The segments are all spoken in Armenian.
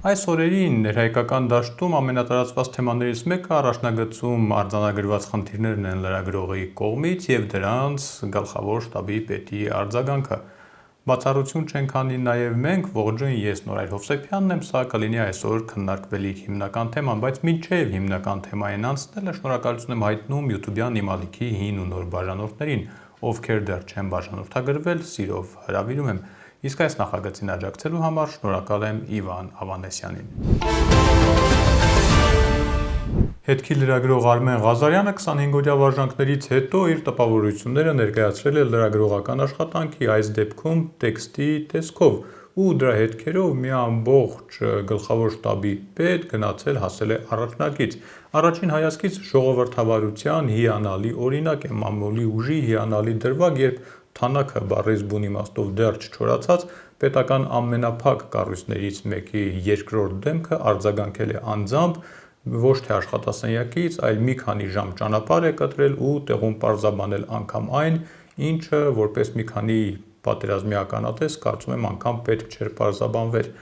Այս օրերին ներհայկական դաշտում ամենատարածված թեմաներից մեկը առաջնագծում արձանագրված խնդիրներն են լրագրողի կողմից և դրանց գլխավոր շտաբի պետի արձագանքը։ Բացառություն չենք անի նաև մենք, ողջույն, ես Նորայր Հովսեփյանն եմ, սա կլինի այսօր քննարկվելիք հիմնական թեման, բայց մինչև հիմնական թեմային անցնելը շնորհակալություն եմ հայտնում YouTube-յան իմ ալիքի հին ու նոր բաժանորդներին, ովքեր դեռ չեն բաժանորդագրվել, սիրով հրավիրում եմ։ Իսկ այս նախագծին աջակցելու համար շնորհակալ եմ Իվան Ավանեսյանին։ Հետքի լրագրող Արմեն Ղազարյանը 25-օրյա վարժանքներից հետո իր տպավորությունները ներկայացրել է լրագրողական աշխատանքի, այս դեպքում տեքստի տեսքով, ու դրա հետքերով մի ամբողջ գլխավոր շտաբի պետ գնացել հասել է առաջնագիծ։ Առաջին հայացքից ժողովրդավարության հիանալի օրինակ է, մամուլի ուժի հիանալի դրվագ, երբ թանաքը բառից բուն իմաստով դեռ չչորացած պետական ամենափակ կառույցներից մեկի երկրորդ դեմքը արձագանքել է անձամբ, ոչ թե աշխատասենյակից, այլ մի քանի ժամ ճանապարհ է կտրել ու տեղում պարզաբանել անգամ այն, ինչը որպես մի քանի պատերազմի ականատես կարծում եմ անգամ պետք չէր պարզաբանվեր։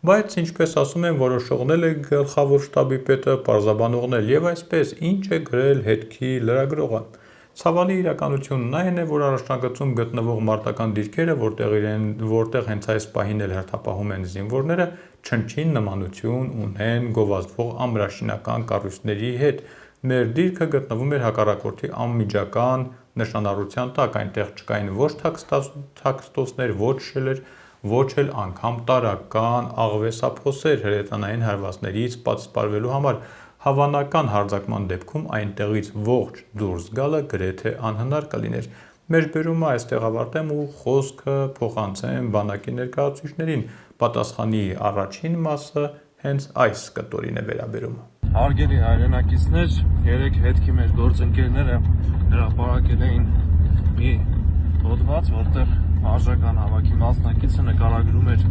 Բայց ինչպես ասում են, որոշողն էլ է գլխավոր շտաբի պետը, պարզաբանողն էլ, և այսպես, ինչ է գրել հետքի լրագրողը։ Ցավալի իրականությունն այն է, որ առաջնագծում գտնվող մարտական դիրքերը, որտեղ հենց այս պահին էլ հերթապահում են զինվորները, չնչին նմանություն ունեն գովազդվող ամրաշինական կառույցների հետ։ Մեր դիրքը գտնվում էր հակառակորդի անմիջական նշանառության տակ, այնտեղ չկային ոչ թաքստոցներ, ոչ շելեր, ոչ էլ անգամ տարրական աղվեսափոսեր հրետանային հարվածներից պատսպարվելու համար։ Հավանական հարձակման դեպքում այնտեղից ողջ դուրս գալը գրեթե անհնար կլիներ։ Մեջբերումը այստեղ ավարտեմ ու խոսքը փոխանցեմ բանակի ներկայացուցիչներին։ Պատասխանի առաջին մասը հենց այս կտորին է վերաբերում։ Հարգելի հայրենակիցներ, երեք հետքի մեր գործընկերները հրապարակել էին մի հոդված, որտեղ արժական հավաքի մասնակիցը նկարագրում էր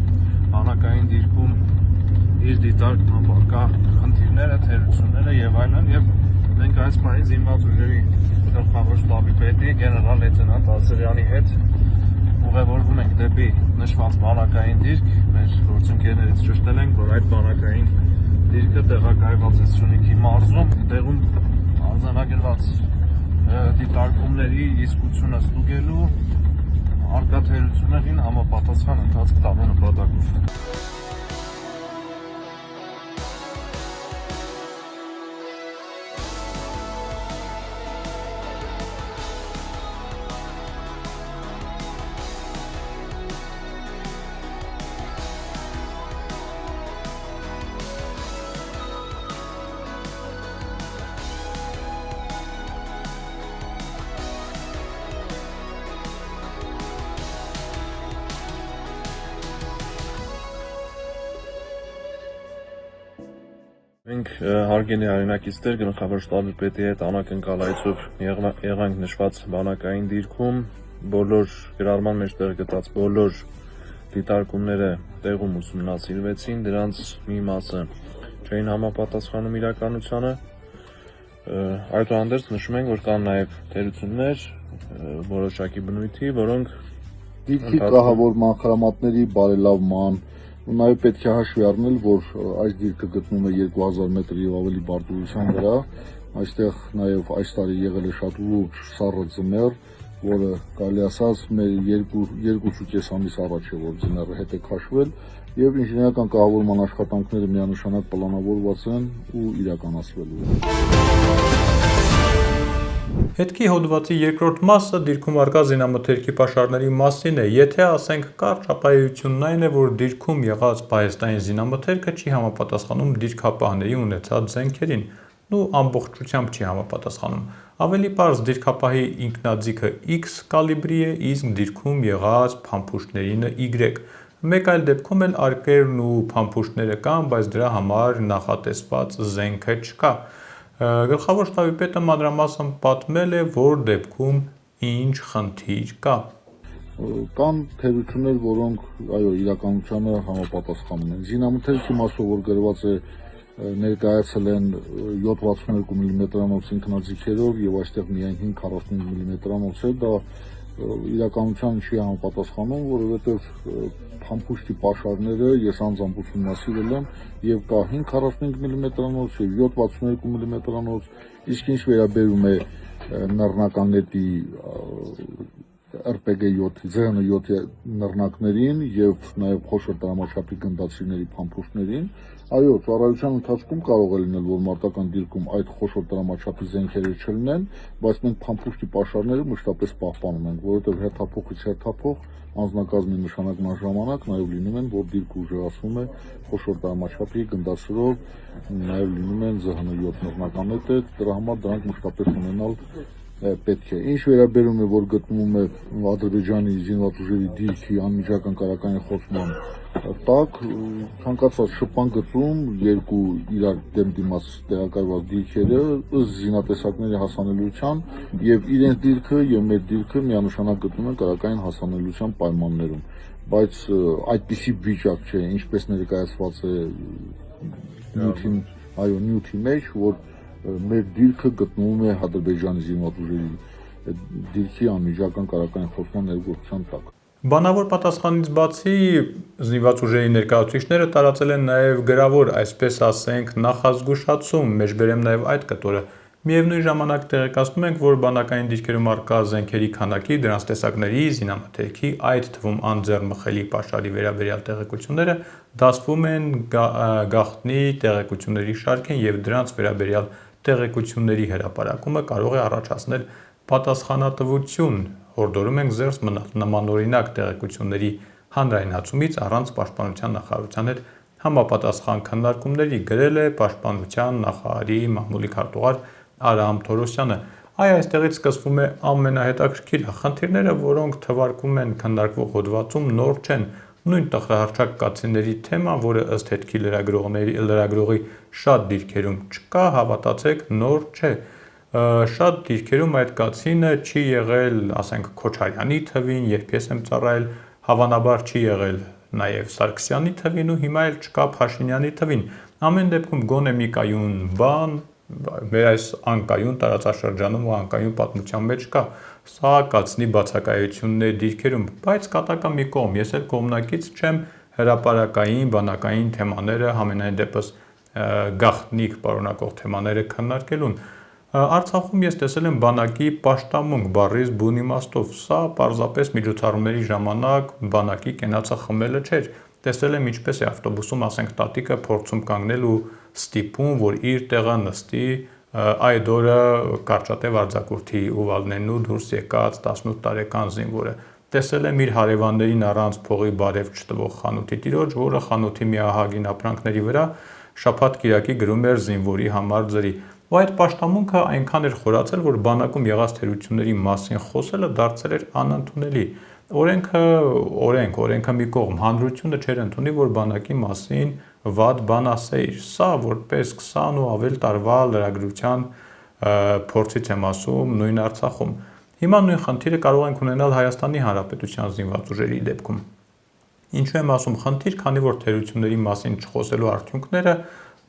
բանակային դիրքում իր դիտարկման բակա խնդիրները, թերությունները եւ այլն, եւ մենք այս պահին զինված ուժերի գլխավոր շտաբի պետի գեներալ լեյտենանտ Ասրյանի հետ ուղևորվում ենք դեպի նշված բանակային դիրք։ Մեր գործընկերներից ճշտել ենք, որ այդ բանակային դիրքը տեղակայված է Սյունիքի մարզում, տեղում արձանագրված դիտարկումների իսկությունը ստուգելու արկա թերություններին համապատասխան ընթացք տալու նպատակով։ Մենք հարգելի հայրենակիցներ գլխավոր շտաբի պետի հետ անակնկալայցով եղանք նշված բանակային դիրքում, բոլոր գրառման մեջ տեղ գտած բոլոր դիտարկումները տեղում ուսումնասիրվեցին, դրանց մի մասը չէին համապատասխանում իրականությանը, այդուհանդերձ նշում ենք, որ կան նաև թերություններ որոշակի բնույթի, որոնք դիրքի կահավորման, խրամատների բարելավման, ու նաև պետք է հաշվի առնել, որ այս դիրքը գտնվում է 2000 մետր եւ ավելի բարձրության վրա, այստեղ նաև այս տարի եղել է շատ լուրջ սառը ձմեռ, որը կարելի ասած մեր 2.5 ամիս առաջ է, որ ձմեռը հետ է քաշվել, եւ ինժեներական կահավորման աշխատանքները միանշանակ պլանավորված են ու իրականացվելու։ Հետքի հոդվածի երկրորդ մասը դիրքում արկա զինամթերքի պաշարների մասին է։ Եթե ասենք կարճ ապայությունն այն է, որ դիրքում եղած պահեստային զինամթերքը չի համապատասխանում դիրքապահների ունեցած զենքերին, ամբողջությամբ չի համապատասխանում։ Ավելի պարզ, դիրքապահի ինքնաձիգը X կալիբրի է, իսկ դիրքում եղած փամփուշտներինը Y։ Մեկ այլ դեպքում էլ արկերն ու փամփուշտները կան, բայց դրա համար նախատեսված զենքը չկա։ Գլխավոր շտաբի պետը մանրամասն պատմել է, որ դեպքում ինչ խնդիր կա։ Կան թերություններ, որոնք իրականությանը համապատասխանում են։ Զինամթերքի մասով, որ գրված է, ներկայացել են 7.62 մմ ինքնաձիգերով եւ այստեղ միայն 5.45 մմ է, դա իրականության չի համապատասխանում, որովհետև փամփուշտի պաշարները ես անձամբ ուսումնասիրել եմ եւ կա 5.45 մմ-անոց եւ 7.62 մմ-անոց, իսկ ինչ վերաբերում է նռնականետի RPG-7, ZN7 նռնակներին եւ նաեւ խոշոր դրամաչափի գնդացիրների փամփուշտներին, այո, ծառայության ընթացքում կարող է լինել, որ մարտական դիրքում այդ խոշոր դրամաչափի զենքերը չլինեն, բայց մենք փամփուշտի պաշարները մշտապես պահպանում ենք, որովհետեւ հերթափոխից հերթափոխ անձնակազմի նշանակման ժամանակ նաեւ լինում են, որ դիրքը ուժեղացվում է խոշոր դրամաչափի գնդացիրով, նաեւ լինում են ZN7 նռնականետը, դրա համար դրանք մշտապես ունենալ պետք է։ Ինչ վերաբերում է, որ գտնվում է Ադրբեջանի զինված ուժերի դիրքի անմիջական կառականի խոցման տակ, ցանկացած շփման գծում երկու իրար դեմ դիմաց տեղակայված դիրքերը ըստ զինատեսակների հասանելիության եւ իրենց դիրքը եւ մեր դիրքը միանշանակ գտնվում են կառակային հասանելիության պայմաններում, բայց այդպիսի վիճակ չէ, ինչպես ներկայացված է նյութի մեջ, որ մեր դիրքը գտնվում է Ադրբեջանի զինված ուժերի դիրքի անմիջական կառակային խոցման ներգործության տակ։ Բանավոր պատասխանից բացի զինված ուժերի ներկայացուցիչները տարածել են նաև գրավոր, այսպես ասենք, նախազգուշացում, մեջբերեմ նաև այդ կտորը։ Միևնույն ժամանակ տեղեկացնում ենք, որ բանակային դիրքերում առկա զենքերի քանակի, դրանց տեսակների, զինամթերքի, այդ թվում անձեռնմխելի պաշարի վերաբերյալ տեղեկությունները դասվում են գաղտնի տեղեկությունների շարքին եւ դրանց վերաբերյալ տեղեկությունների հրապարակումը կարող է առաջացնել պատասխանատվություն, հորդորում ենք զերծ մնալ նմանօրինակ տեղեկությունների հանրայնացումից առանց Պաշտպանության նախարարության հետ համապատասխան քննարկումների, գրել է Պաշտպանության նախարարի մամուլի քարտուղար Արամ Թորոսյանը։ Այստեղից սկսվում է ամենահետաքրքիրը, խնդիրները, որոնք թվարկվում են քննարկվող հոդվածում, նոր չեն, նույն տխրահարճակ կացինների թեման, որը ըստ հետքի լրագրողի շատ դիրքերում չկա, հավատացեք, նոր չէ։ Շատ դիրքերում այդ կացինը չի եղել, ասենք, Քոչարյանի թվին, երբ ես եմ ծառայել, հավանաբար չի եղել նաև Սարգսյանի թվին ու հիմա էլ չկա Փաշինյանի թվին։ Ամեն դեպքում գոնե մի կայուն բան մեր այս անկայուն տարածաշրջանում ու անկայուն պատմության մեջ կա։ Սա կացնի բացակայություններ դիրքերում, բայց կատակա մի կողմ, ես էլ կողմնակից չեմ հրապարակային, բանակային թեմաները, համենայն դեպս գաղտնիք պարունակող թեմաները քննարկելուն։ Արցախում ես տեսել եմ բանակի պաշտամունք բառից բուն իմաստով, սա պարզապես միջոցառումների ժամանակ բանակի կենացը խմելը չէր։ Տեսել եմ ինչպես է ավտոբուսում, ասենք, տատիկը փորձում կանգնել ու ստիպում, որ իր տեղը նստի այդ օրը կարճատև արձակուրդի ուվալներն ու դուրս եկած 18 տարեկան զինվորը։ Տեսել եմ իր հարևաններին առանց փողի բարև չտվող խանութի տիրոջ, որը խանութի մի ահագին ապրանքների վրա շաբաթ-կիրակի գրում էր զինվորի համար ձրի։ Ու այդ պաշտամունքը այնքան էր խորացել, որ բանակում եղած թերությունների մասին խոսելը դարձել էր անընդունելի։ Օրենքը մի կողմ, հանրությունը չէր ընդունի, որ բանակի մասին վատ բան ասեիր։ Սա որպես 20 ու ավել տարվա լրագրության փորձից եմ ասում, նույն Արցախում։ Հիմա նույն խնդիրը կարող ենք ունենալ Հայաստանի Հանրապետության զինված ուժերի դեպքում։ Ինչու եմ ասում խնդիր, քանի որ թերությունների մասին չխոսելու արդյունքները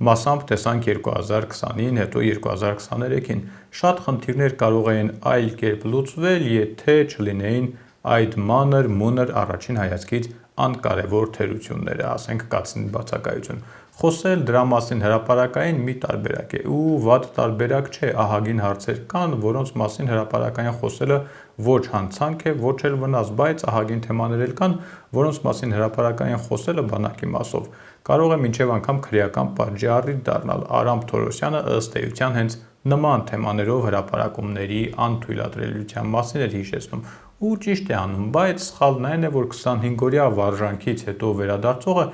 մասամբ տեսանք 2020-ին, հետո 2023-ին։ Շատ խնդիրներ կարող էին այլ կերպ լուծվել, եթե չլինեին այդ մանր, մունր առաջին հայացքից անկարևոր թերությունները, ասենք կացնի բացակայություն։ Խոսել դրա մասին հրապարակային մի տարբերակ է ու վատ տարբերակ չէ, ահագին հարցեր կան, որոնց մասին հրապարակային խոսելը ոչ հանցանք է, ոչ էլ վնաս, բայց ահագին թեմաներ էլ կան, որոնց մասին հրապարակային խոսելը բանակի մասով կարող է մինչև անգամ քրեական պատժի առիթ դառնալ։ Արամ Թորոսյանը ըստ էության հենց նման թեմաներով հրապարակումների անթույլատրելիության մասին էր հիշեցնում ու ճիշտ է անում, բայց սխալն այն է, որ 25-օրյա վարժանքից հետո վերադարձողը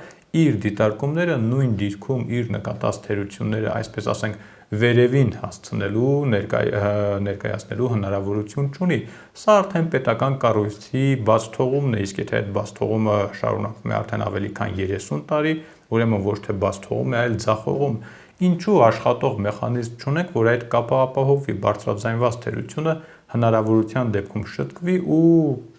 իր դիտարկումները նույն դիրքում իր նկատած թերությունները, այսպես ասենք, վերևին հասցնելու, ներկայացնելու հնարավորություն չունի։ Սա արդեն պետական կառույցի բաց թողումն է, իսկ եթե այդ բաց թողումը շարունակվում է արդեն ավելի քան 30 տարի, ուրեմն ոչ թե բաց թողում է, այլ ձախողում։ Ինչու աշխատող մեխանիզմ չունենք, որ այդ կապը ապահովի, բարձրաձայնված թերությունը հնարավորության դեպքում շտկվի ու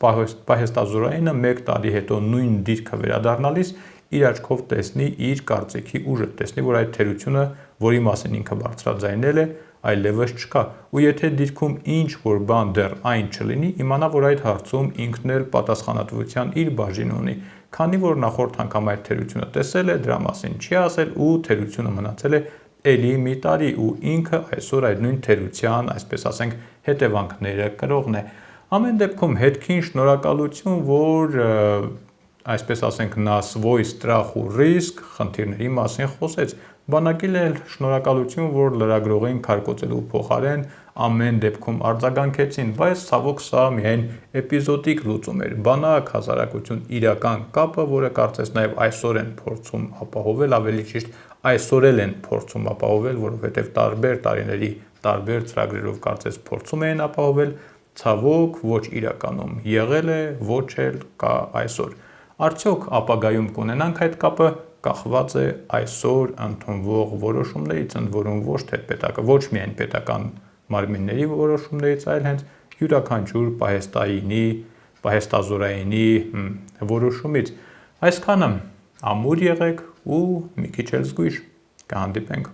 պահեստազորայինը 1 տարի հետո նույն դիրքը վերադառնալիս իր աչքով տեսնի, իր կարծիքի ուժը տեսնի, որ այդ թերությունը, որի մասին ինքը բարձրաձայնել է, այլևս չկա։ Ու եթե դիրքում ինչ որ բան դեռ այն չլինի, իմանա, որ այդ հարցում ինքն էլ պատասխանատվության իր բաժին ունի, քանի որ նախորդ անգամ այդ թերությունը տեսել է, դրա մասին չի ասել ու թերությունը մնացել է էլի մի տարի ու ինքը այսօր այդ նույն թերության, այսպես ասենք, հետևանքները կրողն է։ Ամեն դեպքում հետքին շնորհակալություն, որ այսպես ասենք նա свой страх ու ռիսկ խնդիրների մասին խոսեց։ Բանակին էլ շնորհակալություն, որ լրագրողին քարկոծելու փոխարեն ամեն դեպքում արձագանքեցին, բայց ցավոք սա միայն էպիզոդիկ լուծում էր։ Բանակ հասարակություն իրական կապը, որը կարծես նաև այսօր են փորձում ապահովել, ավելի ճիշտ այսօր էլ են փորձում ապահովել, որովհետև տարբեր տարիների տարբեր ծրագրերով կարծես փորձում էին ապահովել, ցավոք ոչ իրականում եղել է, ոչ էլ կա այսօր։ Արդյոք ապագայում կունենանք այդ կապը, կախված է այսօր ընդունվող որոշումներից, ընդ որում ոչ միայն պետական մարմինների որոշումներից, այլ հենց յուրաքանչյուր պահեստազորայինի որոշումից։ Այսքանը, ամուր եղեք ու մի քիչ էլ զգույշ, կհանդիպենք։